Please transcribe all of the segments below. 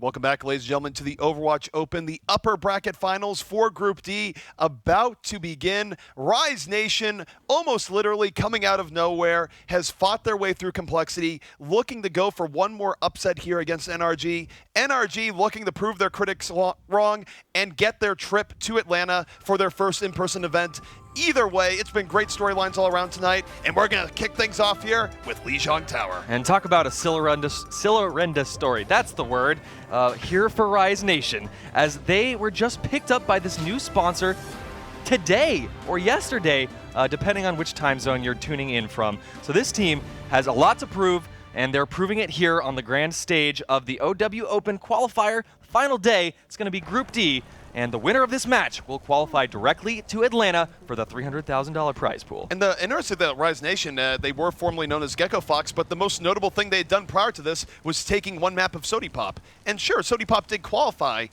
Welcome back, ladies and gentlemen, to the Overwatch Open, the upper bracket finals for Group D about to begin. Rise Nation, almost literally coming out of nowhere, has fought their way through complexity, looking to go for one more upset here against NRG. NRG looking to prove their critics wrong and get their trip to Atlanta for their first in-person event. Either way, it's been great storylines all around tonight, and we're going to kick things off here with Lijiang Tower. And talk about a Silorenda story. That's the word. Here for Rise Nation, as they were just picked up by this new sponsor today or yesterday, depending on which time zone you're tuning in from. So this team has a lot to prove, and they're proving it here on the grand stage of the OverwatchOpen qualifier. Final day, it's going to be Group D. And the winner of this match will qualify directly to Atlanta for the $300,000 prize pool. And the interesting that Rise Nation, they were formerly known as Gecko Fox, but the most notable thing they had done prior to this was taking one map of Sodipop. And sure, Sodipop did qualify,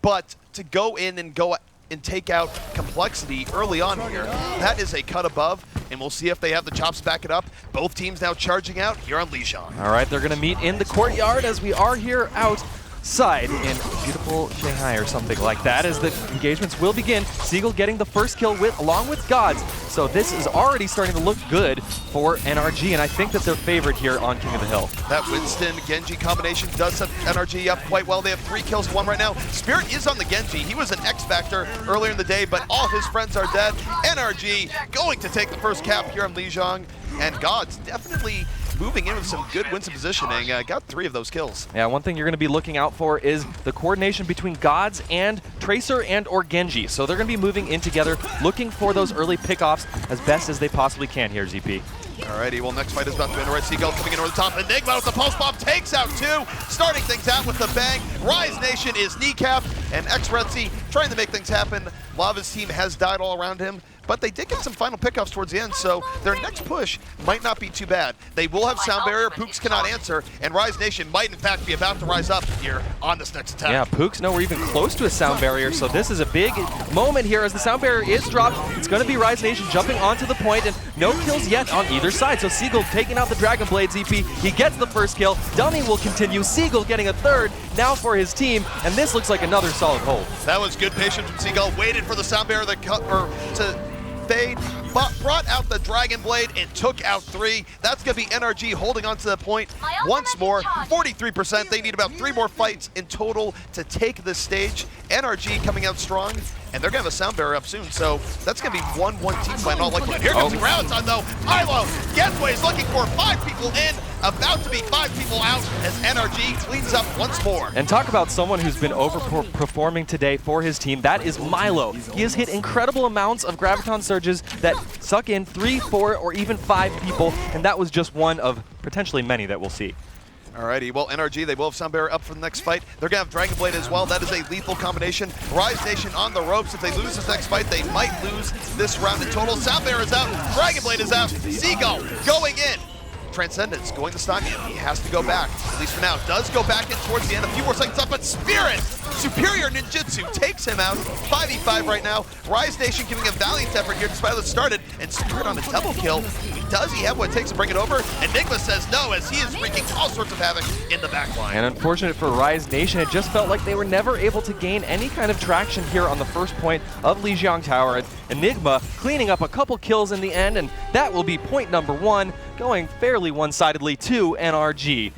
but to go in and take out complexity early on here, that is a cut above, and we'll see if they have the chops to back it up. Both teams now charging out here on Lijiang. All right, they're going to meet in the courtyard as we are here outside in beautiful Shanghai or something like that, as the engagements will begin. Seagull getting the first kill along with Gods. So this is already starting to look good for NRG, and I think that they're favored here on King of the Hill. That Winston-Genji combination does set NRG up quite well. They have 3 kills to 1 right now. Spirit is on the Genji. He was an X-Factor earlier in the day, but all his friends are dead. NRG going to take the first cap here on Lijiang, and Gods definitely moving in with some good Winston positioning. Got 3 of those kills. Yeah, one thing you're going to be looking out for is the coordination between Gods and Tracer or Genji. So they're going to be moving in together, looking for those early pickoffs as best as they possibly can here, ZP. Alrighty, well, next fight is about to end. Right, Seagull coming in over the top. Enigma with the post bomb takes out 2, starting things out with the bang. Rise Nation is kneecapped, and X-Retzy trying to make things happen. Lava's team has died all around him, but they did get some final pickups towards the end, so their next push might not be too bad. They will have sound barrier, Pooks cannot answer, and Rise Nation might in fact be about to rise up here on this next attack. Yeah, Pooks nowhere even close to a sound barrier, so this is a big moment here as the sound barrier is dropped. It's going to be Rise Nation jumping onto the point, and no kills yet on either side. So Seagull taking out the Dragon Blade ZP. He gets the first kill. Dummy will continue. Seagull getting a third now for his team, and this looks like another solid hold. That was good patience from Seagull. Waited for the sound barrier to fade, but brought out the Dragon Blade and took out 3. That's going to be NRG holding on to the point once more. 43%. They need about 3 more fights in total to take this stage. NRG coming out strong, and they're going to have a sound barrier up soon, so that's going to be 1-1 team fight. Not likely. Here comes the Graviton, though. Milo Getway is looking for 5 people in, about to be 5 people out as NRG cleans up once more. And talk about someone who's been overperforming today for his team. That is Milo. He has hit incredible amounts of Graviton surges that suck in 3, 4, or even 5 people, and that was just one of potentially many that we'll see. Alrighty, well, NRG, they will have sound barrier up for the next fight. They're going to have Dragon Blade as well. That is a lethal combination. Rise Nation on the ropes. If they lose this next fight, they might lose this round in total. Sound barrier is out. Dragon Blade is out. Seagull going in. Transcendence going to stop him. He has to go back, at least for now. Does go back in towards the end. A few more seconds up, but Spirit, superior ninjutsu, takes him out. 5v5 right now. Rise Nation giving a valiant effort here despite it started, and Spirit on a double kill. Does he have what it takes to bring it over? Enigma says no, as he is wreaking all sorts of havoc in the backline. And unfortunate for Rise Nation, it just felt like they were never able to gain any kind of traction here on the first point of Lijiang Tower. Enigma cleaning up a couple kills in the end, and that will be point number 1, going fairly one-sidedly to NRG.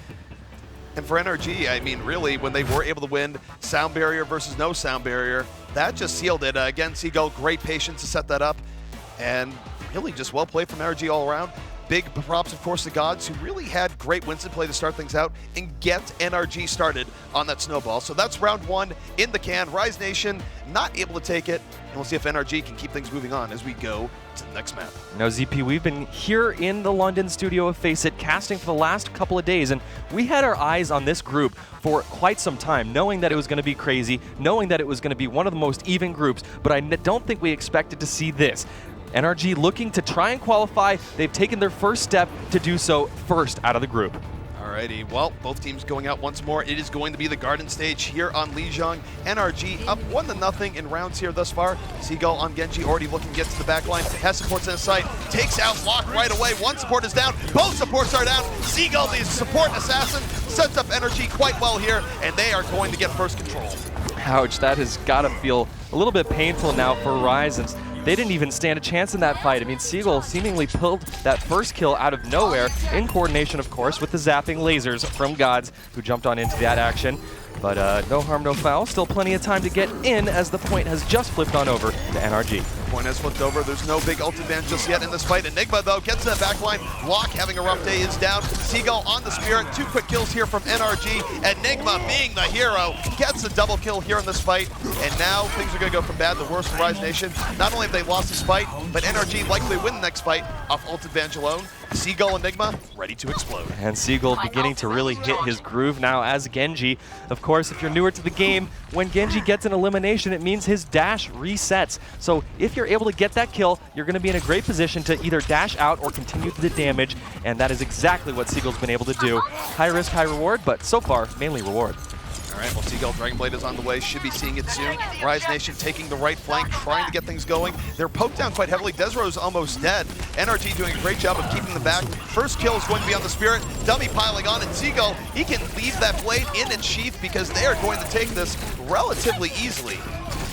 And for NRG, I mean, really, when they were able to win sound barrier versus no sound barrier, that just sealed it. Again, Seagull, great patience to set that up, and really just well played from NRG all around. Big props, of course, to Gods, who really had great Winston play to start things out and get NRG started on that snowball. So that's round 1 in the can. Rise Nation not able to take it, and we'll see if NRG can keep things moving on as we go to the next map. Now, ZP, we've been here in the London studio of FACEIT casting for the last couple of days, and we had our eyes on this group for quite some time, knowing that it was going to be crazy, knowing that it was going to be one of the most even groups, but I don't think we expected to see this. NRG looking to try and qualify. They've taken their first step to do so first out of the group. Alrighty. Alrighty, well, both teams going out once more. It is going to be the Garden stage here on Lijiang. NRG up 1-0 in rounds here thus far. Seagull on Genji already looking to get to the back line. Has supports in his sight. Takes out Lock right away. One support is down. Both supports are down. Seagull, the support assassin, sets up NRG quite well here, and they are going to get first control. Ouch, that has got to feel a little bit painful now for Rise. And they didn't even stand a chance in that fight. I mean, Seagull seemingly pulled that first kill out of nowhere, in coordination, of course, with the zapping lasers from Gods, who jumped on into that action. But no harm, no foul. Still plenty of time to get in, as the point has just flipped on over to NRG. Point has flipped over. There's no big ult advantage just yet in this fight. Enigma, though, gets to the back line. Lock, having a rough day, is down. Seagull on the Spirit. 2 quick kills here from NRG. Enigma, being the hero, gets a double kill here in this fight. And now things are going to go from bad to worse for Rise Nation. Not only have they lost this fight, but NRG likely win the next fight off ult advantage alone. Seagull Enigma ready to explode. And Seagull beginning to really hit his groove now as Genji. Of course, if you're newer to the game, when Genji gets an elimination, it means his dash resets. So if you're able to get that kill, you're going to be in a great position to either dash out or continue the damage, and that is exactly what Seagull's been able to do. High risk, high reward, but so far, mainly reward. All right, well, Seagull Dragon Blade is on the way. Should be seeing it soon. Rise Nation taking the right flank, trying to get things going. They're poked down quite heavily. Desro's almost dead. NRG doing a great job of keeping them back. First kill is going to be on the Spirit. Dummy piling on, and Seagull, he can leave that blade in its sheath because they are going to take this relatively easily.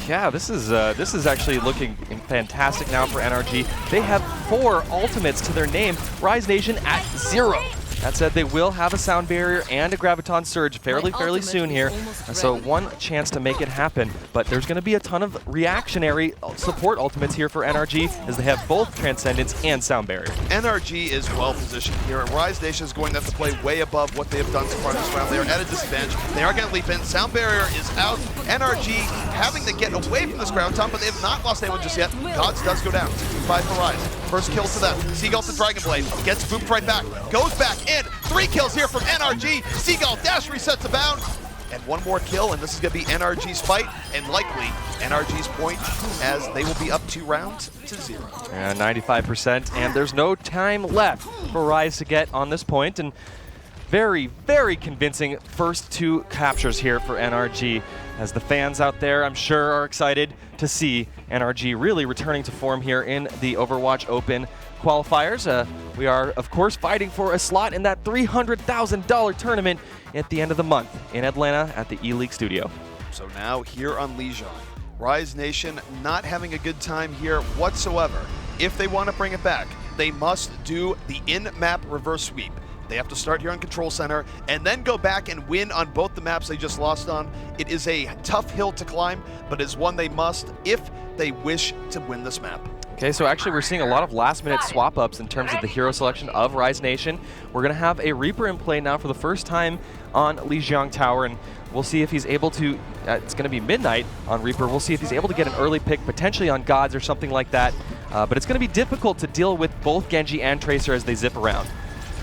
Yeah, this is actually looking fantastic now for NRG. They have 4 ultimates to their name. Rise Nation at 0. That said, they will have a sound barrier and a graviton surge fairly soon here, so one chance to make it happen. But there's going to be a ton of reactionary support ultimates here for NRG, as they have both Transcendence and sound barrier. NRG is well positioned here, and Rise Nation is going to have to play way above what they have done so far this round. They are at a disadvantage. They are going to leap in. Sound barrier is out. NRG having to get away from this ground top, but they have not lost anyone just yet. Gods does go down. 2-5 for Rise. First kill to them. Seagull to Dragon Blade. Gets booped right back. Goes back in. 3 kills here from NRG. Seagull dash resets the bound. And 1 more kill, and this is going to be NRG's fight, and likely NRG's point, as they will be up 2 rounds to 0. Yeah, 95%, and there's no time left for Rise to get on this point, and very convincing first 2 captures here for NRG, as the fans out there, I'm sure, are excited to see NRG really returning to form here in the OverwatchOpen qualifiers. We are, of course, fighting for a slot in that $300,000 tournament at the end of the month in Atlanta at the ELEAGUE studio. So now here on Lijiang, Rise Nation not having a good time here whatsoever. If they want to bring it back, they must do the in-map reverse sweep. They have to start here on Control Center and then go back and win on both the maps they just lost on. It is a tough hill to climb, but is one they must if they wish to win this map. Okay, so actually we're seeing a lot of last-minute swap-ups in terms of the hero selection of Rise Nation. We're going to have a Reaper in play now for the first time on Lijiang Tower, and we'll see if he's able to, it's going to be midnight on Reaper, we'll see if he's able to get an early pick, potentially on Gods or something like that. But it's going to be difficult to deal with both Genji and Tracer as they zip around.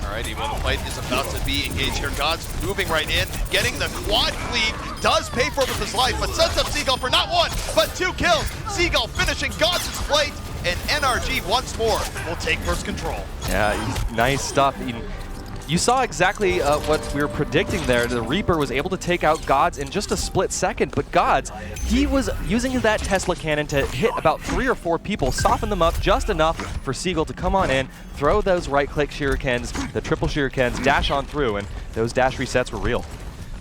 Alrighty, well, the fight is about to be engaged here. God's moving right in, getting the quad cleave, does pay for it with his life, but sets up Seagull for not 1, but 2 kills. Seagull finishing God's plate, and NRG once more will take first control. Yeah, nice stuff. You saw exactly what we were predicting there. The Reaper was able to take out Gods in just a split second, but Gods, he was using that Tesla cannon to hit about 3 or 4 people, soften them up just enough for Seagull to come on in, throw those right-click shurikens, the triple shurikens, dash on through, and those dash resets were real.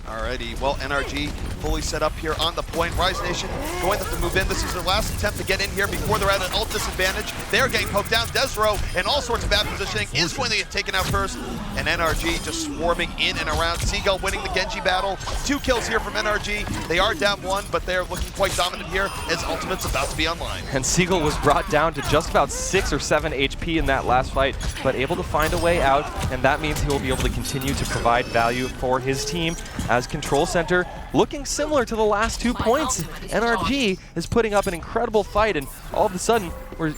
Alrighty, well, NRG fully set up here on the point. Rise Nation going to have to move in. This is their last attempt to get in here before they're at an ult disadvantage. They're getting poked down. Desro, and all sorts of bad positioning, is going to get taken out first. And NRG just swarming in and around. Seagull winning the Genji battle. 2 kills here from NRG. They are down 1, but they're looking quite dominant here as Ultimate's about to be online. And Seagull was brought down to just about 6 or 7 HP in that last fight, but able to find a way out, and that means he will be able to continue to provide value for his team as Control Center, looking similar to the last 2 points. NRG is putting up an incredible fight, and all of a sudden,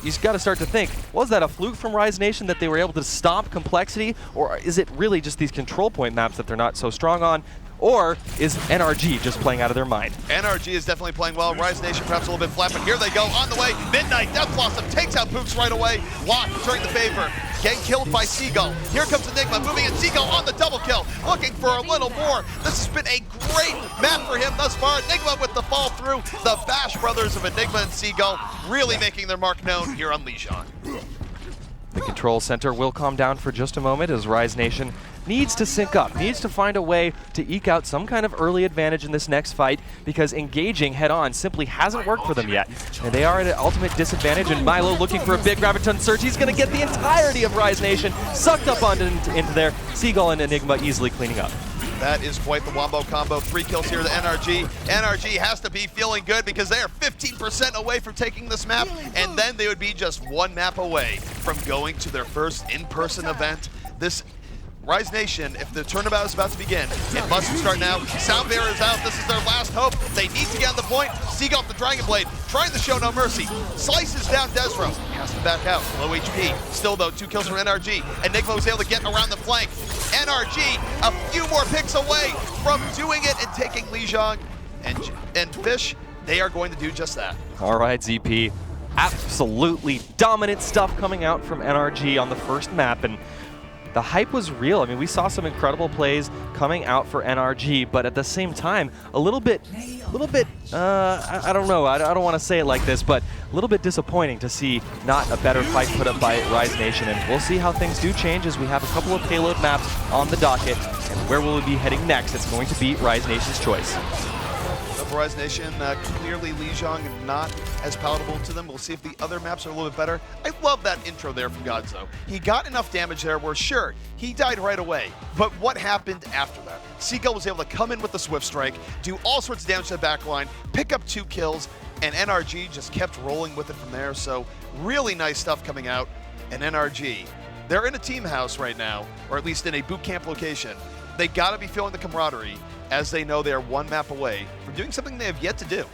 you've got to start to think, was that a fluke from Rise Nation that they were able to stomp complexity, or is it really just these control point maps that they're not so strong on? Or is NRG just playing out of their mind? NRG is definitely playing well. Rise Nation perhaps a little bit flat, but here they go on the way. Midnight Death Blossom takes out Poops right away. Lock during the favor. Getting killed by Seagull. Here comes Enigma moving in. Seagull on the double kill. Looking for a little more. This has been a great map for him thus far. Enigma with the fall through. The Bash brothers of Enigma and Seagull really making their mark known here on Lijiang. The control center will calm down for just a moment as Rise Nation needs to sync up, needs to find a way to eke out some kind of early advantage in this next fight because engaging head-on simply hasn't worked for them yet. And they are at an ultimate disadvantage, and Milo looking for a big graviton surge. He's going to get the entirety of Rise Nation sucked up into there. Seagull and Enigma easily cleaning up. That is quite the wombo combo. 3 kills here to NRG. NRG has to be feeling good because they are 15% away from taking this map, and then they would be just 1 map away from going to their first in-person event. This Rise Nation, if the turnabout is about to begin, it must start now. Sound Bearer is out. This is their last hope. They need to get on the point. Seagull off the Dragon Blade, trying to show no mercy. Slices down Desro. Has to back out. Low HP. Still, though, 2 kills from NRG. Enigma was able to get around the flank. NRG a few more picks away from doing it and taking Lijiang. And Fish, they are going to do just that. All right, ZP. Absolutely dominant stuff coming out from NRG on the first map, and the hype was real. I mean, we saw some incredible plays coming out for NRG, but at the same time, a little bit, I don't know, I don't want to say it like this, but a little bit disappointing to see not a better fight put up by Rise Nation. And we'll see how things do change as we have a couple of payload maps on the docket. And where will we be heading next? It's going to be Rise Nation's choice. For Rise Nation, clearly Lijiang not as palatable to them. We'll see if the other maps are a little bit better. I love that intro there from Godzo. He got enough damage there where, sure, he died right away, but what happened after that? Seagull was able to come in with the Swift Strike, do all sorts of damage to the back line, pick up 2 kills, and NRG just kept rolling with it from there. So really nice stuff coming out. And NRG, they're in a team house right now, or at least in a boot camp location. They gotta be feeling the camaraderie as they know they are 1 map away from doing something they have yet to do.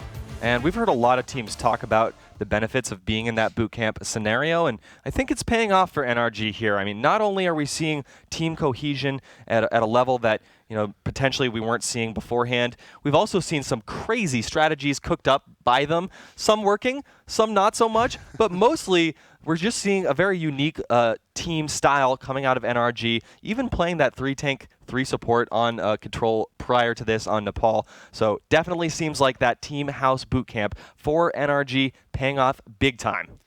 And we've heard a lot of teams talk about the benefits of being in that boot camp scenario, and I think it's paying off for NRG here. I mean, not only are we seeing team cohesion at a level that, you know, potentially we weren't seeing beforehand, we've also seen some crazy strategies cooked up by them, some working, some not so much, but mostly we're just seeing a very unique team style coming out of NRG, even playing that 3-tank, 3-support on control prior to this on Nepal. So definitely seems like that team house bootcamp for NRG paying off big time.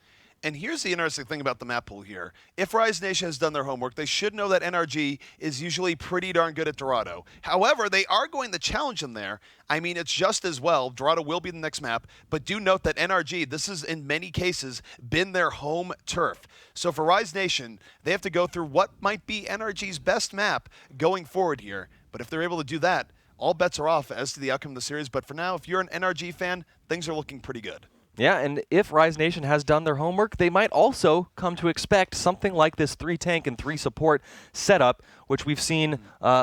And here's the interesting thing about the map pool here. If Rise Nation has done their homework, they should know that NRG is usually pretty darn good at Dorado. However, they are going to challenge them there. I mean, it's just as well. Dorado will be the next map, but do note that NRG, this has in many cases been their home turf. So for Rise Nation, they have to go through what might be NRG's best map going forward here. But if they're able to do that, all bets are off as to the outcome of the series. But for now, if you're an NRG fan, things are looking pretty good. Yeah, and if Rise Nation has done their homework, they might also come to expect something like this 3-tank and 3-support setup, which we've seen,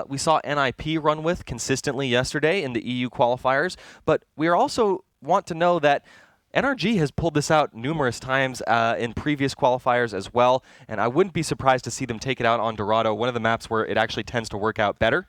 we saw NIP run with consistently yesterday in the EU qualifiers, but we also want to know that NRG has pulled this out numerous times in previous qualifiers as well, and I wouldn't be surprised to see them take it out on Dorado, one of the maps where it actually tends to work out better.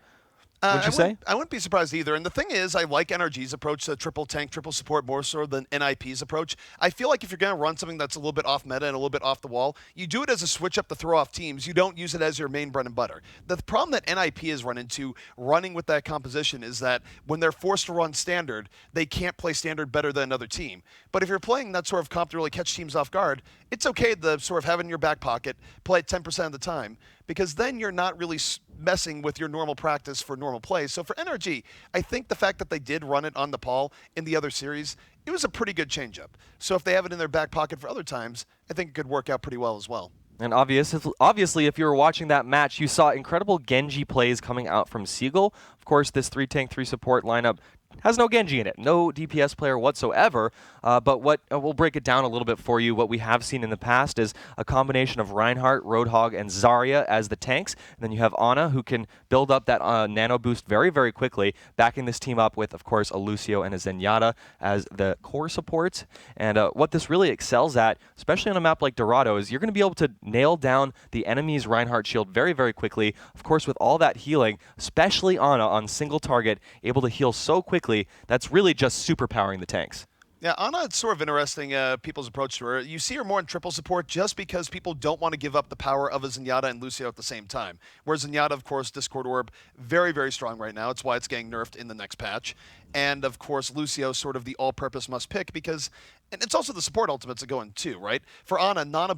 Would you say? I wouldn't be surprised either. And the thing is, I like NRG's approach to 3-tank, 3-support more so than NIP's approach. I feel like if you're going to run something that's a little bit off meta and a little bit off the wall, you do it as a switch up to throw off teams. You don't use it as your main bread and butter. The problem that NIP has run into running with that composition is that when they're forced to run standard, they can't play standard better than another team. But if you're playing that sort of comp to really catch teams off guard, it's okay to sort of have it in your back pocket, play it 10% of the time, because then you're not really messing with your normal practice for normal plays. So for NRG, I think the fact that they did run it on Nepal in the other series, it was a pretty good changeup. So if they have it in their back pocket for other times, I think it could work out pretty well as well. And obviously, if you were watching that match, you saw incredible Genji plays coming out from Seagull. Of course, this 3-tank, 3-support lineup has no Genji in it, no DPS player whatsoever. But what we'll break it down a little bit for you. What we have seen in the past is a combination of Reinhardt, Roadhog, and Zarya as the tanks. And then you have Ana, who can build up that nano boost very, very quickly, backing this team up with, of course, a Lucio and a Zenyatta as the core supports. And what this really excels at, especially on a map like Dorado, is you're going to be able to nail down the enemy's Reinhardt shield very, very quickly. Of course, with all that healing, especially Ana on single target, able to heal so quickly. That's really just superpowering the tanks. Yeah, Ana, it's sort of interesting, people's approach to her. You see her more in triple support just because people don't want to give up the power of a Zenyatta and Lucio at the same time. Whereas Zenyatta, of course, Discord Orb, very, very strong right now. It's why it's getting nerfed in the next patch. And, of course, Lucio sort of the all-purpose must-pick because, and it's also the support ultimates that go in too, right? For Ana, Nano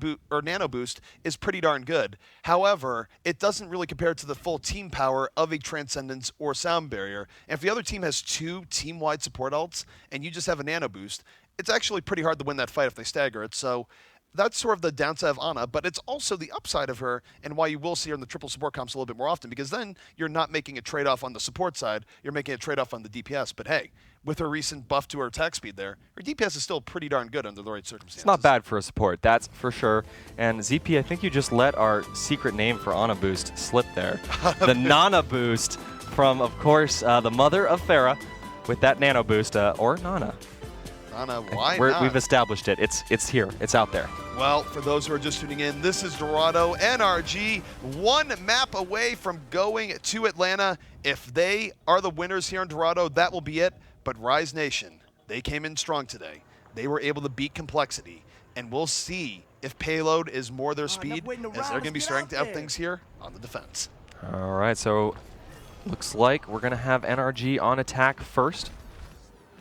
Boost is pretty darn good. However, it doesn't really compare to the full team power of a Transcendence or Sound Barrier. And if the other team has 2 team-wide support ults and you just have a Nano Boost, it's actually pretty hard to win that fight if they stagger it. So that's sort of the downside of Ana, but it's also the upside of her and why you will see her in the triple support comps a little bit more often, because then you're not making a trade-off on the support side, you're making a trade-off on the DPS. But hey, with her recent buff to her attack speed there, her DPS is still pretty darn good under the right circumstances. It's not bad for a support, that's for sure. And ZP, I think you just let our secret name for Ana Boost slip there. The Nana Boost from, of course, the mother of Pharah with that Nano Boost, or Nana. Nana, why not? We've established it. It's here. It's out there. Well, for those who are just tuning in, this is Dorado. NRG, 1 map away from going to Atlanta. If they are the winners here in Dorado, that will be it. But Rise Nation, they came in strong today. They were able to beat Complexity. And we'll see if Payload is more their speed, as they're going to be starting to out things here on the defense. All right, so looks like we're going to have NRG on attack first.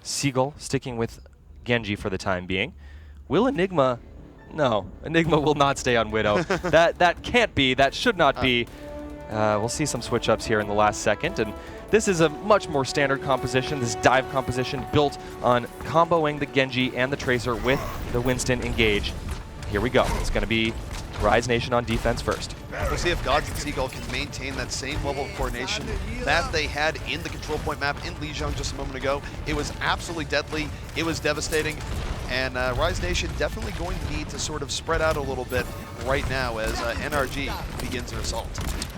Seagull sticking with Genji for the time being. Will Enigma... No, Enigma will not stay on Widow. that can't be. That should not be. We'll see some switch-ups here in the last second. And this is a much more standard composition, this dive composition built on comboing the Genji and the Tracer with the Winston engage. Here we go. It's going to be Rise Nation on defense first. We'll see if Gods and Seagull can maintain that same level of coordination that they had in the control point map in Lijiang just a moment ago. It was absolutely deadly. It was devastating. And Rise Nation definitely going to need to sort of spread out a little bit right now as NRG begins their assault.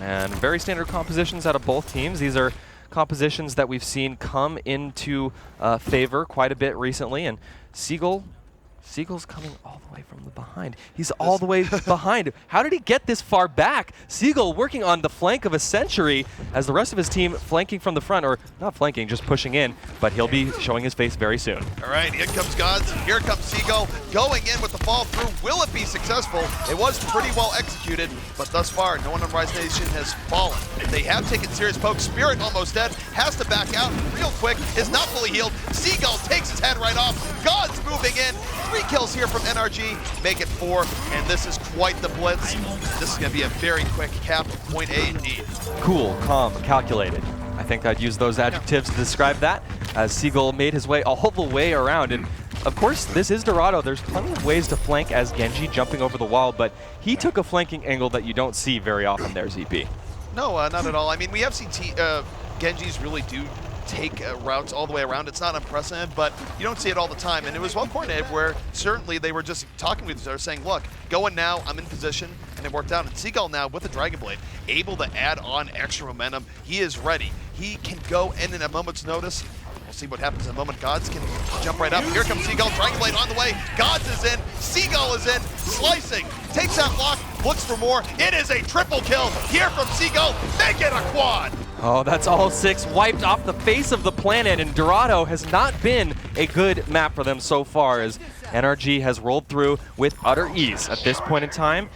And very standard compositions out of both teams. These are compositions that we've seen come into favor quite a bit recently. And Seagull's coming all the way from the behind. He's all the way behind. How did he get this far back? Seagull working on the flank of a Century as the rest of his team flanking from the front, or not flanking, just pushing in, but he'll be showing his face very soon. All right, here comes Gods. Here comes Seagull going in with the fall through. Will it be successful? It was pretty well executed, but thus far, no one on Rise Nation has fallen. They have taken serious pokes. Spirit almost dead, has to back out real quick, is not fully healed. Seagull takes his head right off. Gods moving in. 3 kills here from NRG, make it 4, and this is quite the blitz. This is going to be a very quick cap, point A indeed. Cool, calm, calculated. I think I'd use those adjectives to describe that, as Seagull made his way all the way around. And of course, this is Dorado. There's plenty of ways to flank as Genji jumping over the wall, but he took a flanking angle that you don't see very often there, ZP. No, not at all. I mean, we have seen Genjis really do take routes all the way around. It's not unprecedented, but you don't see it all the time. And it was well coordinated where certainly they were just talking with each other saying, look, going now, I'm in position, and it worked out. And Seagull now with the Dragon Blade, able to add on extra momentum. He is ready. He can go in a moment's notice. We'll see what happens in a moment. Gods can jump right up. Here comes Seagull. Dragon Blade on the way. Gods is in. Seagull is in. Slicing. Takes that block. Looks for more. It is a triple kill here from Seagull. Make it a quad. Oh, that's all 6 wiped off the face of the planet, and Dorado has not been a good map for them so far, as NRG has rolled through with utter ease. At this point in time,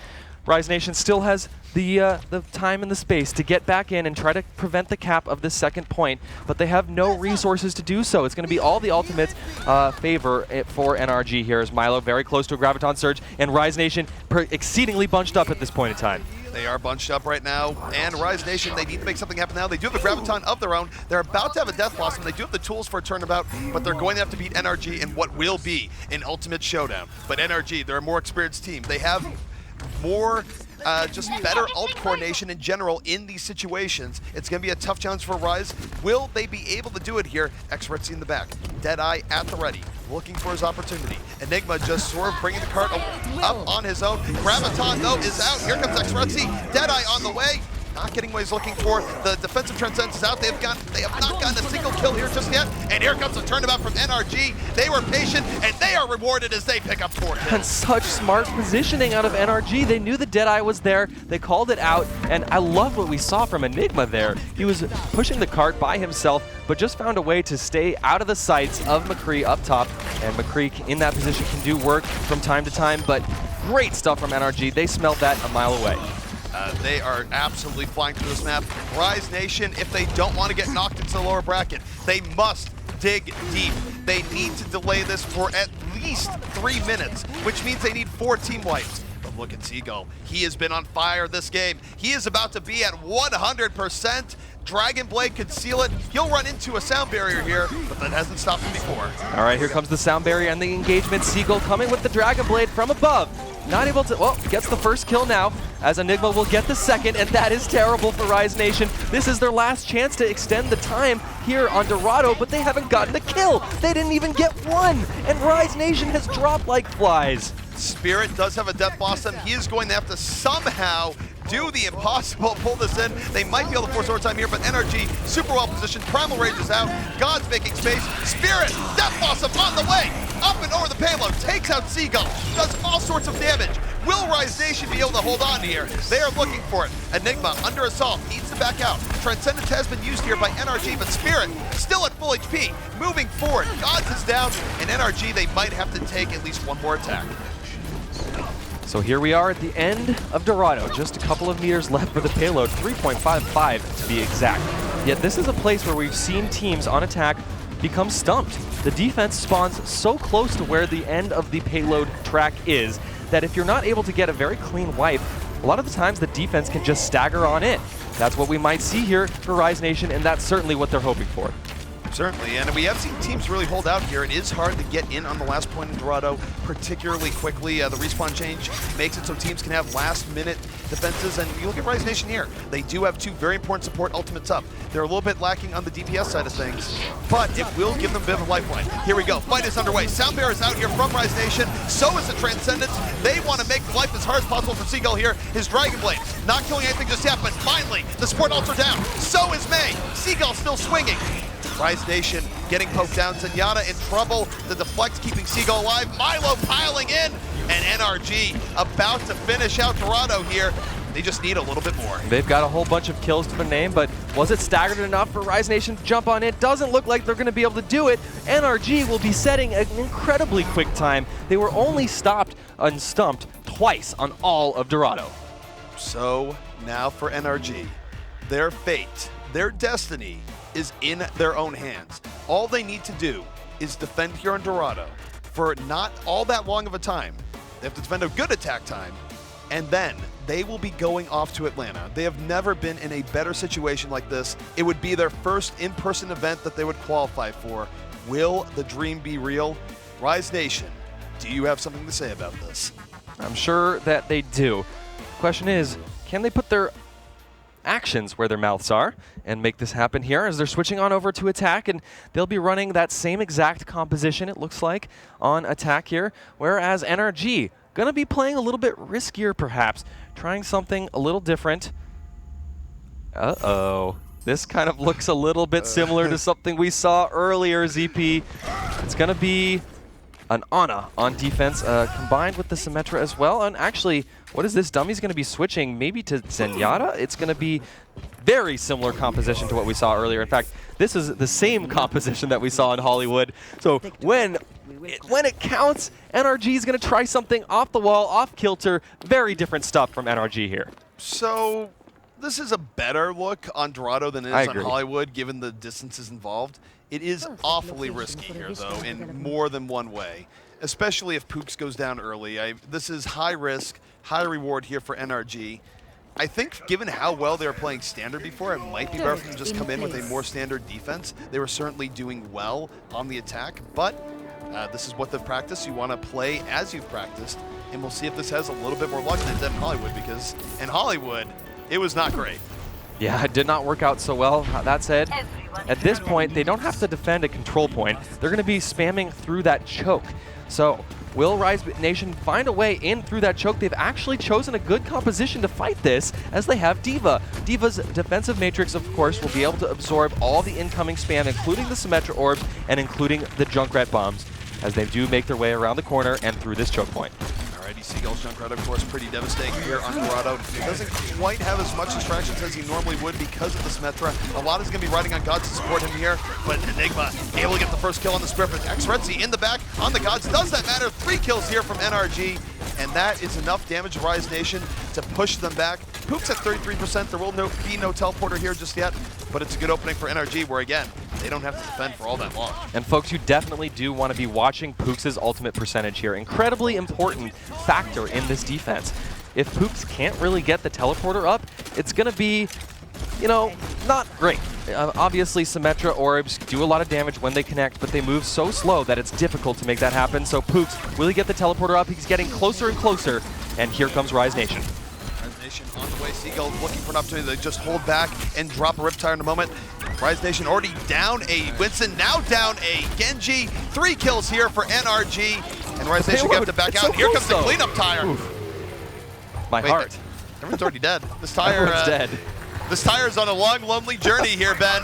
Rise Nation still has the time and the space to get back in and try to prevent the cap of this second point, but they have no resources to do so. It's going to be all the ultimate favor for NRG here, as Milo very close to a Graviton Surge, and Rise Nation exceedingly bunched up at this point in time. They are bunched up right now, and Rise Nation, they need to make something happen now. They do have a Graviton of their own. They're about to have a Death Blossom. They do have the tools for a turnabout, but they're going to have to beat NRG in what will be an ultimate showdown. But NRG, they're a more experienced team. They have more just better ult coordination in general in these situations. It's going to be a tough challenge for Rise. Will they be able to do it here? Xretzy in the back. Deadeye at the ready, looking for his opportunity. Enigma just sort of bringing the cart up on his own. Graviton, though, is out. Here comes Xretzy. Deadeye on the way. Not getting what he's looking for. The defensive transcendence is out. They have not gotten a single kill here just yet. And here comes a turnabout from NRG. They were patient, and they are rewarded as they pick up 4 kills. And such smart positioning out of NRG. They knew the Deadeye was there. They called it out, and I love what we saw from Enigma there. He was pushing the cart by himself, but just found a way to stay out of the sights of McCree up top. And McCree in that position can do work from time to time, but great stuff from NRG. They smelled that a mile away. They are absolutely flying through this map. Rise Nation, if they don't want to get knocked into the lower bracket, they must dig deep. They need to delay this for at least 3 minutes, which means they need 4 team wipes. But look at Seagull. He has been on fire this game. He is about to be at 100%. Dragon Blade could seal it. He'll run into a sound barrier here, but that hasn't stopped him before. All right, here comes the sound barrier and the engagement. Seagull coming with the Dragon Blade from above. Not able to, well, gets the first kill now, as Enigma will get the second, and that is terrible for Rise Nation. This is their last chance to extend the time here on Dorado, but they haven't gotten a kill. They didn't even get one, and Rise Nation has dropped like flies. Spirit does have a death blossom. He is going to have to somehow do the impossible, pull this in. They might be able to force overtime here, but NRG super well positioned. Primal Rage is out. God's making space. Spirit, death blossom on the way. Up and over the payload, takes out Seagull, does all sorts of damage. Will Rise Nation be able to hold on here? They are looking for it. Enigma under assault, needs to back out. Transcendence has been used here by NRG, but Spirit still at full HP. Moving forward, Gods is down, and NRG, they might have to take at least one more attack. So here we are at the end of Dorado. Just a couple of meters left for the payload, 3.55 to be exact. Yet this is a place where we've seen teams on attack become stumped. The defense spawns so close to where the end of the payload track is that if you're not able to get a very clean wipe, a lot of the times the defense can just stagger on in. That's what we might see here for Rise Nation, and that's certainly what they're hoping for. Certainly, and we have seen teams really hold out here. It is hard to get in on the last point in Dorado, particularly quickly. The respawn change makes it so teams can have last-minute defenses, and you look at Rise Nation here. They do have 2 very important support ultimates up. They're a little bit lacking on the DPS side of things, but it will give them a bit of a lifeline. Here we go, fight is underway. Sound Bear is out here from Rise Nation, so is the Transcendence. They want to make life as hard as possible for Seagull here. His Dragon Blade, not killing anything just yet, but finally, the support ults are down. So is May. Seagull still swinging. Rise Nation getting poked down. Zenyatta in trouble. The deflect keeping Seagull alive. Milo piling in. And NRG about to finish out Dorado here. They just need a little bit more. They've got a whole bunch of kills to their name, but was it staggered enough for Rise Nation to jump on it? Doesn't look like they're going to be able to do it. NRG will be setting an incredibly quick time. They were only stopped and stumped twice on all of Dorado. So now for NRG, their fate, their destiny is in their own hands. All they need to do is defend here on Dorado for not all that long of a time. They have to defend a good attack time, and then they will be going off to Atlanta. They have never been in a better situation like this. It would be their first in-person event that they would qualify for. Will the dream be real? Rise Nation, do you have something to say about this? I'm sure that they do. The question is, can they put their actions where their mouths are and make this happen here as they're switching on over to attack, and they'll be running that same exact composition, it looks like, on attack here, whereas NRG gonna be playing a little bit riskier perhaps, trying something a little different. Uh-oh. This kind of looks a little bit similar to something we saw earlier, ZP. It's gonna be an Ana on defense, combined with the Symmetra as well. And actually, what is this? Dummy's going to be switching maybe to Zenyatta. It's going to be very similar composition to what we saw earlier. In fact, this is the same composition that we saw in Hollywood. So when it counts, NRG is going to try something off the wall, off kilter. Very different stuff from NRG here. So this is a better look on Dorado than it is on Hollywood, given the distances involved. It is awfully risky here, though, in more than one way, especially if Pooks goes down early. This is high risk, high reward here for NRG. I think given how well they were playing standard before, it might be better for them to just come in with a more standard defense. They were certainly doing well on the attack, but this is what they've practiced. You want to play as you've practiced. and we'll see if this has a little bit more luck than in Hollywood, because in Hollywood, it was not great. Yeah, it did not work out so well. That said, at this point, they don't have to defend a control point. They're going to be spamming through that choke. So will Rise Nation find a way in through that choke? They've actually chosen a good composition to fight this, as they have D.Va. D.Va's defensive matrix, of course, will be able to absorb all the incoming spam, including the Symmetra orbs and including the Junkrat bombs, as they do make their way around the corner and through this choke point. Alrighty, Seagull's Junkrat, of course, pretty devastating here on Dorado. Doesn't quite have as much distractions as he normally would because of the Symmetra. A lot is going to be riding on Gods to support him here, but Enigma able to get the first kill on the Spirit. But X-Redzy in the back on the Gods. Does that matter? 3 kills here from NRG, and that is enough damage to Rise Nation to push them back. Pook's at 33%. There will be no teleporter here just yet, but it's a good opening for NRG, where again, they don't have to defend for all that long. And folks, you definitely do want to be watching Pooks' ultimate percentage here. Incredibly important factor in this defense. If Pooks can't really get the teleporter up, it's going to be, you know, not great. Obviously, Symmetra orbs do a lot of damage when they connect, but they move so slow that it's difficult to make that happen. So Pooks, will he get the teleporter up? He's getting closer and closer, and here comes Rise Nation. Rise Nation on the way. Seagull looking for an opportunity to just hold back and drop a Riptire in a moment. Rise Nation already down a Winston, now down a Genji. 3 kills here for NRG, and Rise Nation have to back out. So Here comes the close, cleanup tire. Oof. My heart. Everyone's already dead. This tire, Everyone's dead. This tire's on a long, lonely journey here, Ben.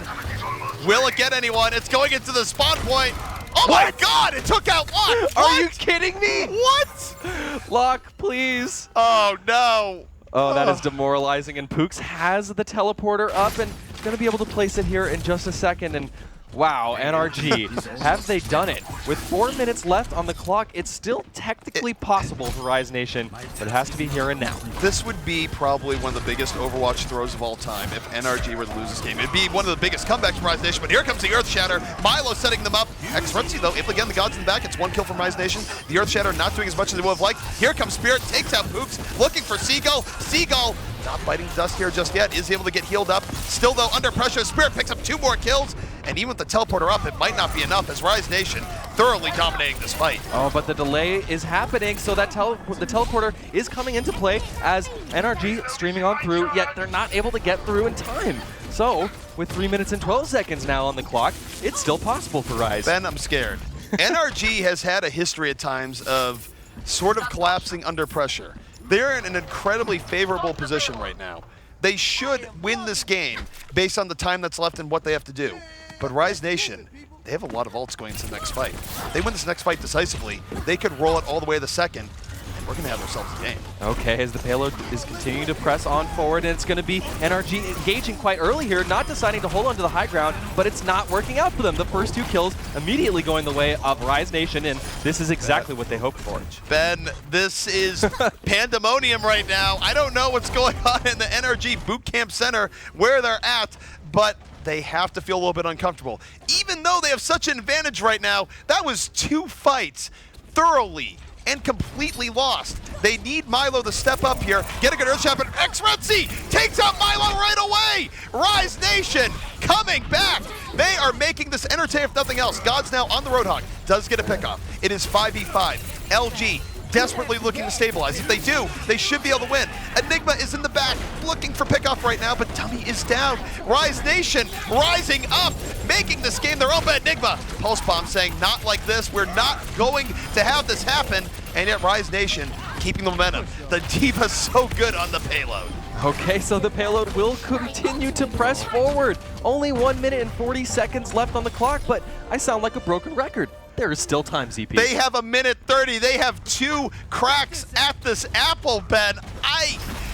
Will it get anyone? It's going into the spawn point. Oh my God! It took out Locke. Are you kidding me? What? Locke, please. Oh no. Oh, that is demoralizing, and Pooks has the teleporter up and going to be able to place it here in just a second. And wow, NRG, have they done it? With 4 minutes left on the clock, it's still technically possible for Rise Nation, but it has to be here and now. This would be probably one of the biggest Overwatch throws of all time if NRG were to lose this game. It'd be one of the biggest comebacks for Rise Nation, but here comes the Earth Shatter. Milo setting them up. X-Redzy, though, able to get the Gods in the back. It's 1 kill from Rise Nation. The Earth Shatter not doing as much as they would have liked. Here comes Spirit, takes out Pooks, looking for Seagull. Seagull not biting dust here just yet, is able to get healed up. Still, though, under pressure. Spirit picks up 2 more kills, and even with the teleporter up, it might not be enough, as Rise Nation thoroughly dominating this fight. Oh, but the delay is happening, so that the teleporter is coming into play as NRG streaming on through, yet they're not able to get through in time. So, with 3 minutes and 12 seconds now on the clock, it's still possible for Rise. Ben, I'm scared. NRG has had a history at times of sort of collapsing under pressure. They're in an incredibly favorable position right now. They should win this game based on the time that's left and what they have to do. But Rise Nation, they have a lot of ults going into the next fight. If they win this next fight decisively, they could roll it all the way to the second, and we're going to have ourselves a game. Okay, as the payload is continuing to press on forward, and it's going to be NRG engaging quite early here, not deciding to hold on to the high ground, but it's not working out for them. The first 2 kills immediately going the way of Rise Nation, and this is exactly what they hoped for. Ben, this is pandemonium right now. I don't know what's going on in the NRG Boot Camp Center, where they're at, but they have to feel a little bit uncomfortable. Even though they have such an advantage right now, that was 2 fights thoroughly and completely lost. They need Milo to step up here, get a good earth shot, but X-Redzy takes out Milo right away! Rise Nation coming back! They are making this entertaining if nothing else. God's now on the Roadhog, does get a pickoff. It is 5v5. LG desperately looking to stabilize. If they do, they should be able to win. Enigma is in the back, looking for pickoff right now, but Dummy is down. Rise Nation rising up, making this game their own. But Enigma, Pulse Bomb saying, not like this, we're not going to have this happen. And yet Rise Nation keeping the momentum. The D.Va's so good on the payload. Okay, so the payload will continue to press forward. Only 1 minute and 40 seconds left on the clock, but I sound like a broken record. There is still time, ZP. They have 1:30. They have 2 cracks at this apple, Ben.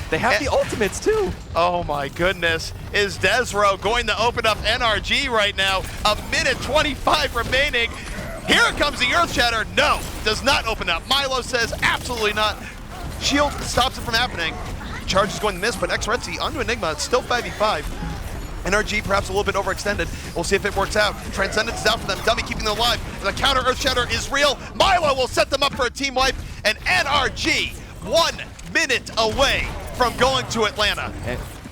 They have the ultimates, too. Oh my goodness. Is Desro going to open up NRG right now? 1:25 remaining. Here comes the Earth Shatter. No, does not open up. Milo says absolutely not. Shield stops it from happening. Charge is going to miss, but X-Redzy onto Enigma. It's still 5v5. NRG perhaps a little bit overextended. We'll see if it works out. Transcendence is out for them. Dummy keeping them alive. The counter Earth Shatter is real. Milo will set them up for a team wipe. And NRG 1 minute away from going to Atlanta.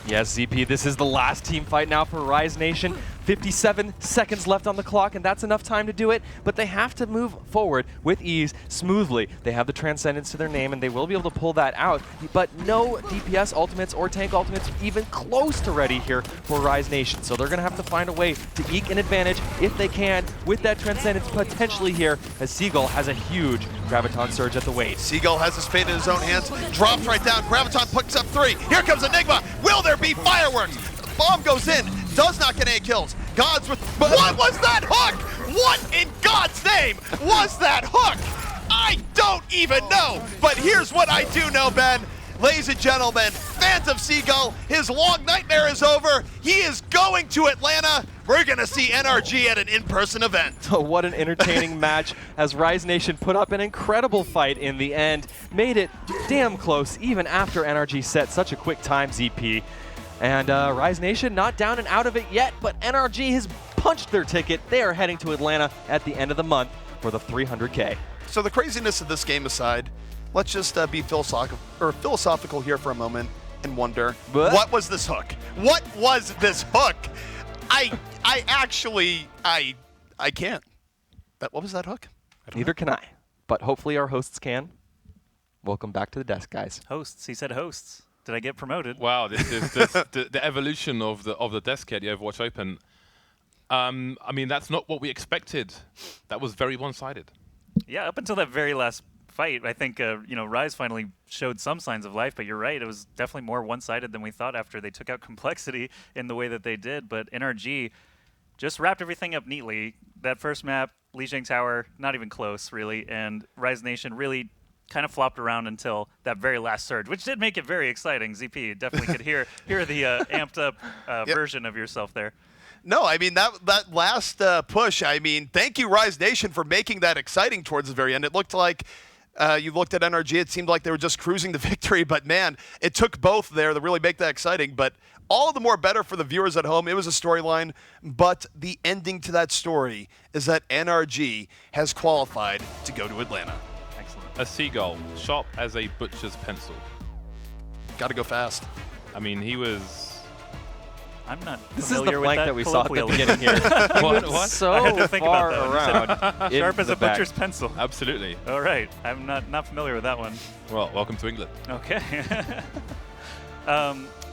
Yes, ZP, this is the last team fight now for Rise Nation. 57 seconds left on the clock, and that's enough time to do it, but they have to move forward with ease, smoothly. They have the Transcendence to their name, and they will be able to pull that out, but no DPS ultimates or tank ultimates even close to ready here for Rise Nation, so they're going to have to find a way to eke an advantage if they can with that Transcendence potentially here, as Seagull has a huge Graviton Surge at the weight. Seagull has his fate in his own hands, drops right down, Graviton picks up 3. Here comes Enigma. Will there be fireworks? Bomb goes in, does not get any kills. Gods with, but what was that hook? What in God's name was that hook? I don't even know, but here's what I do know, Ben. Ladies and gentlemen, fans of Seagull, his long nightmare is over. He is going to Atlanta. We're gonna see NRG at an in-person event. What an entertaining match as Rise Nation put up an incredible fight in the end. Made it damn close even after NRG set such a quick time, ZP. And Rise Nation not down and out of it yet, but NRG has punched their ticket. They are heading to Atlanta at the end of the month for the 300K. So the craziness of this game aside, let's just be philosophical here for a moment and wonder, what was this hook? What was this hook? I can't. What was that hook? Neither can I, but hopefully our hosts can. Welcome back to the desk, guys. Hosts. He said hosts. Did I get promoted? Wow, this is the evolution of the desk here at the Overwatch Open. I mean, that's not what we expected. That was very one-sided. Yeah, up until that very last fight, I think Rise finally showed some signs of life. But you're right, it was definitely more one-sided than we thought after they took out Complexity in the way that they did. But NRG just wrapped everything up neatly. That first map, Lijiang Tower, not even close, really, and Rise Nation really kind of flopped around until that very last surge, which did make it very exciting. ZP definitely could hear the amped up version of yourself there. No, I mean, that last push, I mean, thank you, Rise Nation, for making that exciting towards the very end. It looked like you looked at NRG, it seemed like they were just cruising to victory, but man, it took both there to really make that exciting. But all the more better for the viewers at home. It was a storyline, but the ending to that story is that NRG has qualified to go to Atlanta. A Seagull, sharp as a butcher's pencil. Got to go fast. I mean, he was... I'm not This is the familiar with flank that we saw at the colloquialism. beginning here. What? So I had to think far about that. around. Sharp as a back. butcher's pencil. Absolutely. All right, I'm not familiar with that one. Well, welcome to England. Okay.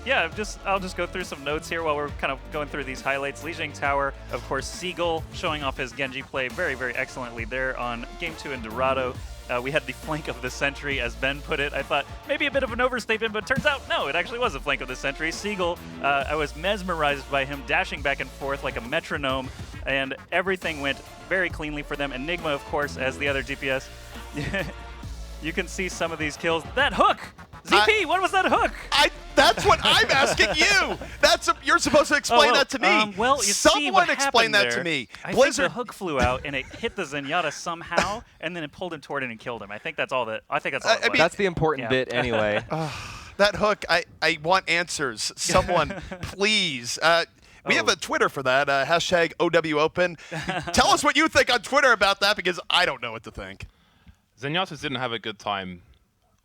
Yeah, I'll just go through some notes here while we're kind of going through these highlights. Lijiang Tower, of course, Seagull showing off his Genji play very, very excellently there on Game 2 in Dorado. We had the flank of the century, as Ben put it. I thought maybe a bit of an overstatement, but turns out, no, it actually was a flank of the century. Seagull, I was mesmerized by him dashing back and forth like a metronome, and everything went very cleanly for them. Enigma, of course, as the other DPS. You can see some of these kills. That hook! ZP, what was that hook? That's what I'm asking you. You're supposed to explain that to me. Well, you see Someone what explain that there. to me. I Blizzard. think the hook flew out and it hit the Zenyatta somehow, and then it pulled him toward it and killed him. I think that's all that. I think that's all. I mean, That's the important bit anyway. That hook, I want answers. Someone, please. We have a Twitter for that, hashtag OWOpen. Tell us what you think on Twitter about that, because I don't know what to think. Zenyatta didn't have a good time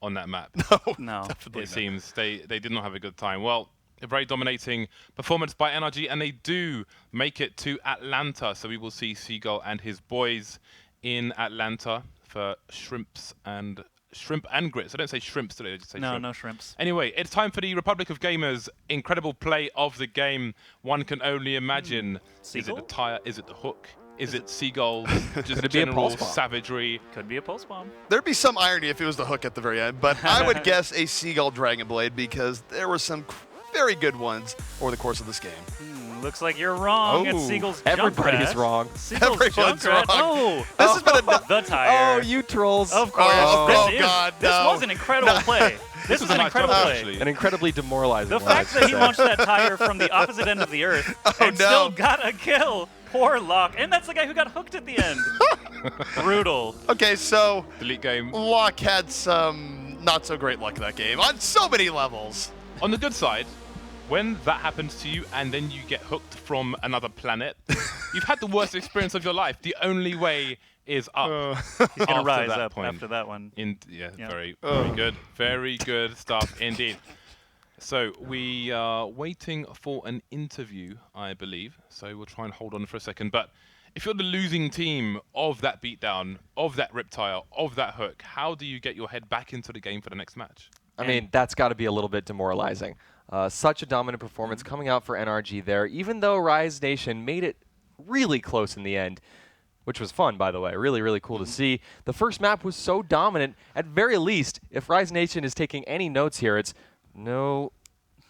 on that map. No. It seems they did not have a good time. Well, a very dominating performance by NRG, and they do make it to Atlanta. So we will see Seagull and his boys in Atlanta for shrimp and grits. I don't say shrimps today, I just say No, shrimp. no shrimps. Anyway, it's time for the Republic of Gamers' incredible play of the game. One can only imagine. Is it Seagull? the tire? Is it the hook? Is it Seagull? Just Could it be a general pulse bomb? savagery? Could be a pulse bomb. There'd be some irony if it was the hook at the very end, but I would guess a Seagull Dragon Blade, because there were some very good ones over the course of this game. Looks like you're wrong. It's Seagull's Everybody Junkrat. is wrong. Seagull's Everyone's Junkrat. wrong. Oh, This has been a... the tire. Oh, you trolls. Of course. Oh, This God, This no. was an incredible play. This was a an nice incredible job, play. actually. An incredibly demoralizing The one, fact I'd that he say. launched that tire from the opposite end of the earth and no. still got a kill. Poor Locke. And that's the guy who got hooked at the end. Brutal. Okay, so Delete game. Locke had some not so great luck that game on so many levels. On the good side, when that happens to you and then you get hooked from another planet, you've had the worst experience of your life. The only way is up. He's going to rise that up point. after that one. Very good. Very good stuff indeed. So we are waiting for an interview, I believe. So we'll try and hold on for a second. But if you're the losing team of that beatdown, of that riptile, of that hook, how do you get your head back into the game for the next match? I mean, that's got to be a little bit demoralizing. Such a dominant performance coming out for NRG there, even though Rise Nation made it really close in the end, which was fun, by the way. Really, really cool to see. The first map was so dominant. At very least, if Rise Nation is taking any notes here, it's no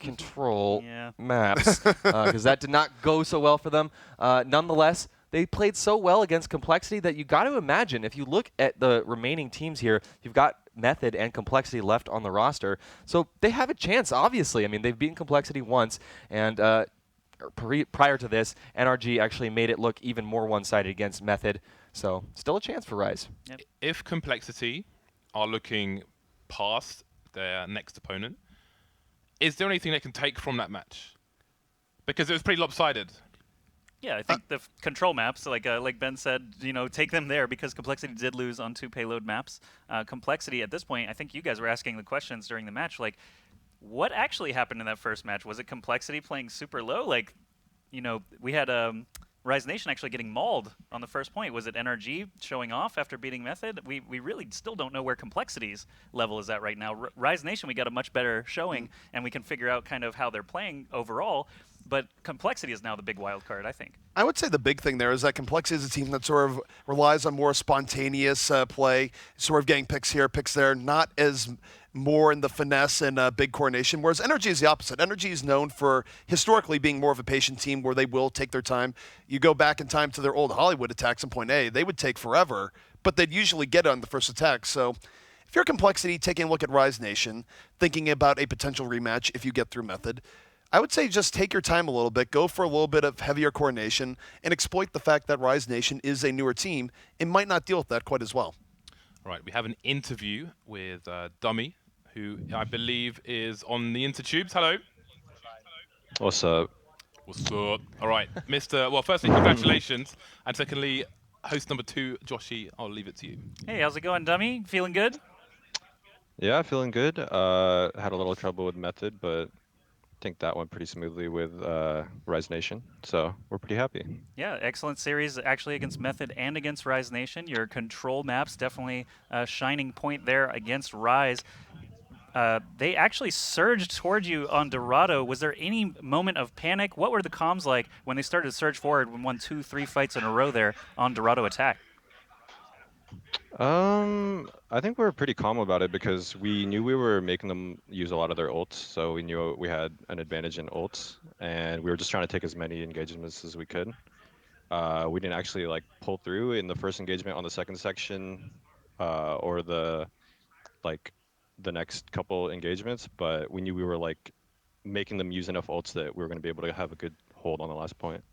control maps, because that did not go so well for them. Nonetheless, they played so well against Complexity that you got to imagine, if you look at the remaining teams here, you've got Method and Complexity left on the roster. So they have a chance, obviously. I mean, they've beaten Complexity once, and prior to this, NRG actually made it look even more one-sided against Method. So still a chance for Rise. Yep. If Complexity are looking past their next opponent, is there anything they can take from that match? Because it was pretty lopsided. Yeah, I think the control maps, like Ben said, take them there because Complexity did lose on 2 payload maps. Complexity, at this point, I think you guys were asking the questions during the match, like, what actually happened in that first match? Was it Complexity playing super low? Like, we had Rise Nation actually getting mauled on the first point. Was it NRG showing off after beating Method? We really still don't know where Complexity's level is at right now. Rise Nation, we got a much better showing, and we can figure out kind of how they're playing overall. But Complexity is now the big wild card, I think. I would say the big thing there is that Complexity is a team that sort of relies on more spontaneous play, sort of getting picks here, picks there, not as more in the finesse and big coordination, whereas NRG is the opposite. NRG is known for historically being more of a patient team where they will take their time. You go back in time to their old Hollywood attacks in point A, they would take forever, but they'd usually get on the first attack. So if you're Complexity, taking a look at Rise Nation, thinking about a potential rematch if you get through Method, I would say just take your time a little bit, go for a little bit of heavier coordination, and exploit the fact that Rise Nation is a newer team and might not deal with that quite as well. Right, we have an interview with Dummy, who I believe is on the intertubes. Hello. What's up? What's up? All right, Mr. Well, firstly, congratulations, and secondly, host number 2, Joshy, I'll leave it to you. Hey, how's it going, Dummy? Feeling good? Yeah, feeling good. Had a little trouble with Method, but I think that went pretty smoothly with Rise Nation, so we're pretty happy. Yeah, excellent series actually against Method and against Rise Nation. Your control maps definitely a shining point there against Rise. They actually surged toward you on Dorado. Was there any moment of panic? What were the comms like when they started to surge forward and won 2-3 fights in a row there on Dorado attack? I think we were pretty calm about it because we knew we were making them use a lot of their ults, so we knew we had an advantage in ults, and we were just trying to take as many engagements as we could. We didn't actually pull through in the first engagement on the second section, or the next couple engagements, but we knew we were making them use enough ults that we were going to be able to have a good hold on the last point.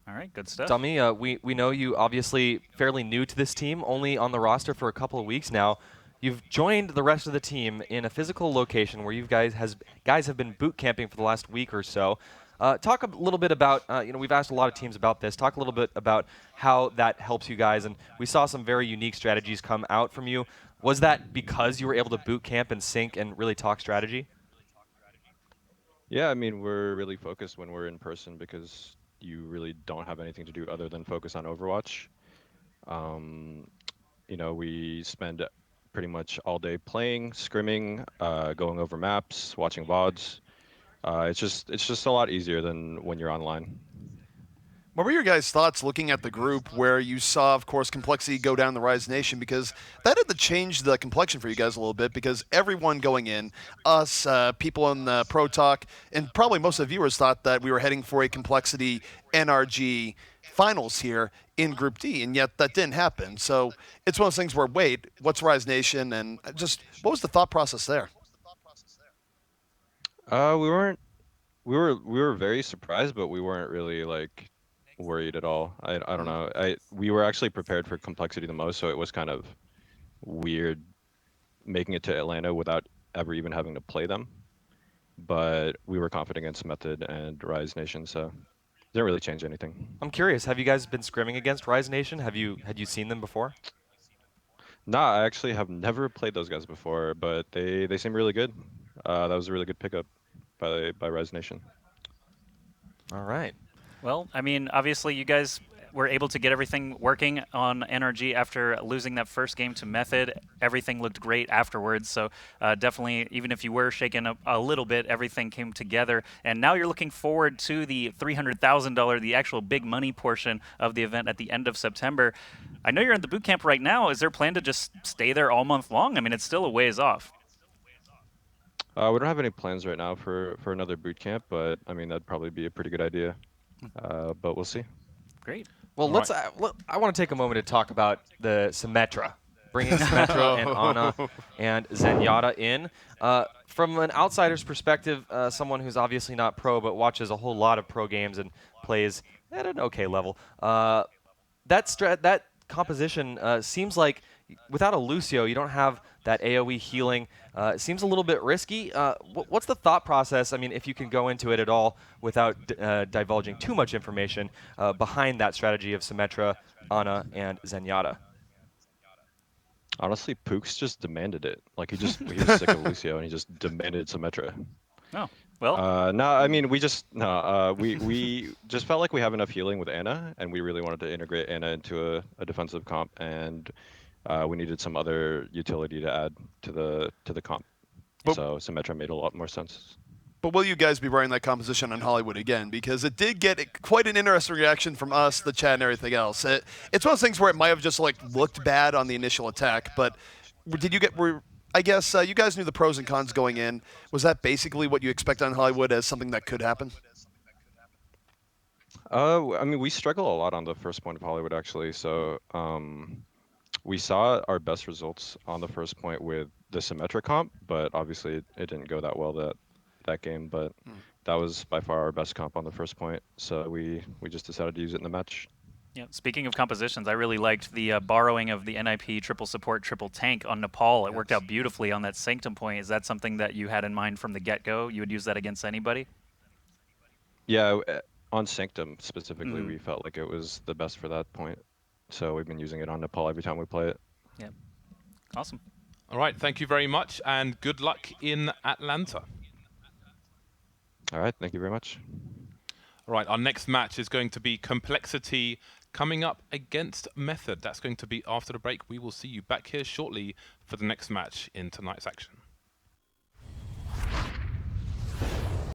All right, good stuff. Dummy, we know you obviously fairly new to this team, only on the roster for a couple of weeks now. You've joined the rest of the team in a physical location where you guys have been boot camping for the last week or so. Talk a little bit about, we've asked a lot of teams about this. Talk a little bit about how that helps you guys, and we saw some very unique strategies come out from you. Was that because you were able to boot camp and sync and really talk strategy? Yeah, I mean, we're really focused when we're in person because you really don't have anything to do other than focus on Overwatch. We spend pretty much all day playing, scrimming, going over maps, watching VODs. It's just a lot easier than when you're online. What were your guys' thoughts looking at the group where you saw, of course, Complexity go down the Rise Nation? Because that had to change the complexion for you guys a little bit, because everyone going in, us, people in the Pro Talk, and probably most of the viewers thought that we were heading for a Complexity NRG finals here in Group D, and yet that didn't happen. So it's one of those things where, wait, what's Rise Nation? And just what was the thought process there? We were very surprised, but we weren't really worried at all. I don't know. We were actually prepared for Complexity the most, so it was kind of weird making it to Atlanta without ever even having to play them. But we were confident against Method and Rise Nation, so it didn't really change anything. I'm curious, have you guys been scrimming against Rise Nation? Had you seen them before? Nah, I actually have never played those guys before, but they seem really good. That was a really good pickup. by Rise Nation. All right. Well, I mean, obviously you guys were able to get everything working on NRG after losing that first game to Method. Everything looked great afterwards, so definitely, even if you were shaken up a little bit, everything came together. And now you're looking forward to the $300,000, the actual big money portion of the event at the end of September. I know you're in the boot camp right now. Is there a plan to just stay there all month long? I mean, it's still a ways off. We don't have any plans right now for another boot camp, but I mean that'd probably be a pretty good idea. But we'll see. Great. Well, All I want to take a moment to talk about the Symmetra, bringing Symmetra and Ana and Zenyatta in. From an outsider's perspective, someone who's obviously not pro but watches a whole lot of pro games and plays at an okay level, that composition seems like without a Lucio, you don't have that AoE healing. It seems a little bit risky. What's the thought process, I mean, if you can go into it at all without divulging too much information, behind that strategy of Symmetra, Ana, and Zenyatta? Honestly, Pooks just demanded it. Like he was sick of Lucio and he just demanded Symmetra. Oh, well. No, I mean we just just felt like we have enough healing with Ana, and we really wanted to integrate Ana into a defensive comp, and we needed some other utility to add to the comp. So Symmetra made a lot more sense. But will you guys be wearing that composition on Hollywood again? Because it did get quite an interesting reaction from us, the chat, and everything else. It's one of those things where it might have just like looked bad on the initial attack, but did you get? I guess you guys knew the pros and cons going in. Was that basically what you expect on Hollywood as something that could happen? I mean, we struggle a lot on the first point of Hollywood actually. So we saw our best results on the first point with the Symmetra comp, but obviously it didn't go that well that game. But that was by far our best comp on the first point. So we just decided to use it in the match. Yeah, speaking of compositions, I really liked the borrowing of the NIP triple support, triple tank on Nepal. It worked out beautifully on that Sanctum point. Is that something that you had in mind from the get-go? You would use that against anybody? Yeah, on Sanctum specifically, we felt like it was the best for that point. So we've been using it on Nepal every time we play it. Yeah. Awesome. All right, thank you very much, and good luck in Atlanta. All right, thank you very much. All right, our next match is going to be Complexity coming up against Method. That's going to be after the break. We will see you back here shortly for the next match in tonight's action.